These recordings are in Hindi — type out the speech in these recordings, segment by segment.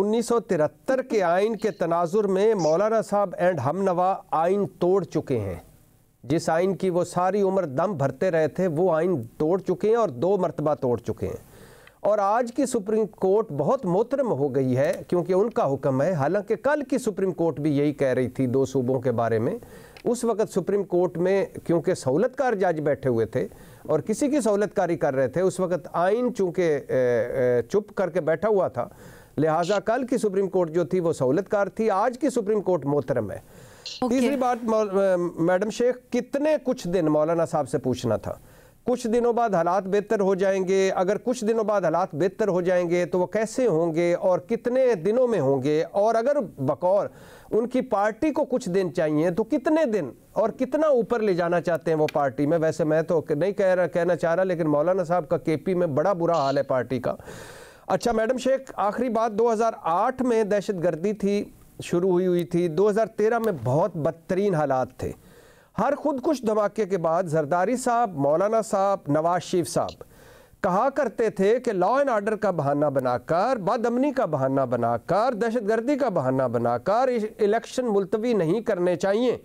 1973 के आइन के तनाजुर में मौलाना साहब एंड हमनवा आइन तोड़ चुके हैं। जिस आइन की वो सारी उम्र दम भरते रहे थे वो आइन तोड़ चुके हैं और 2 मरतबा तोड़ चुके हैं। और आज की सुप्रीम कोर्ट बहुत मोहतरम हो गई है क्योंकि उनका हुक्म है। हालांकि कल की सुप्रीम कोर्ट भी यही कह रही थी 2 सूबों के बारे में। उस वक़्त सुप्रीम कोर्ट में क्योंकि सहूलतकार जज बैठे हुए थे और किसी की सहूलतकारी कर रहे थे, उस वक़्त आइन चूँकि चुप करके बैठा हुआ था, लिहाजा कल की सुप्रीम कोर्ट जो थी वो सहूलतकार थी। आज की सुप्रीम कोर्ट मोहतरम है। तीसरी बात, मैडम शेख, कितने कुछ दिन मौलाना साहब से पूछना था। कुछ दिनों बाद हालात बेहतर हो जाएंगे। अगर कुछ दिनों बाद हालात बेहतर हो जाएंगे तो वो कैसे होंगे और कितने दिनों में होंगे, और अगर बकौर उनकी पार्टी को कुछ दिन चाहिए तो कितने दिन और कितना ऊपर ले जाना चाहते हैं वो पार्टी में। वैसे मैं तो नहीं कहना चाह रहा, लेकिन मौलाना साहब का केपी में बड़ा बुरा हाल है पार्टी का। अच्छा मैडम शेख, आखिरी बात, 2008 में दहशतगर्दी थी, शुरू हुई थी। 2013 में बहुत बदतरीन हालात थे। हर खुदकुश धमाके के बाद जरदारी साहब, मौलाना साहब, नवाज शरीफ साहब कहा करते थे कि लॉ एंड ऑर्डर का बहाना बनाकर, बदअमनी का बहाना बनाकर, दहशतगर्दी का बहाना बनाकर इलेक्शन मुलतवी नहीं करने चाहिए,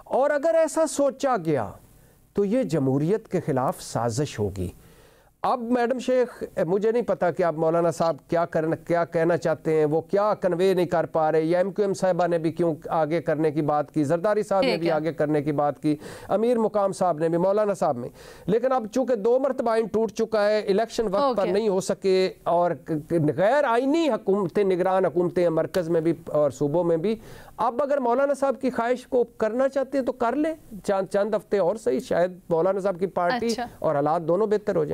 और अगर ऐसा सोचा गया तो ये जमहूरियत के खिलाफ साजिश होगी। अब मैडम शेख, मुझे नहीं पता कि आप मौलाना साहब क्या कहना चाहते हैं, वो क्या कन्वे नहीं कर पा रहे, या MQM साहिबा ने भी क्यों आगे करने की बात की, जरदारी साहब ने भी आगे करने की बात की, अमीर मुकाम साहब ने भी, मौलाना साहब में। लेकिन अब चूंकि 2 मरतबा आइन टूट चुका है, इलेक्शन वक्त पर नहीं हो सके, और गैर आइनी हुकूमतें, निगरान हुकूमतें मरकज़ में भी और सूबों में भी, अब अगर मौलाना साहब की ख्वाहिश को करना चाहते हैं तो कर ले, चंद हफ्ते और सही, शायद मौलाना साहब की पार्टी और हालात दोनों बेहतर हो जाए।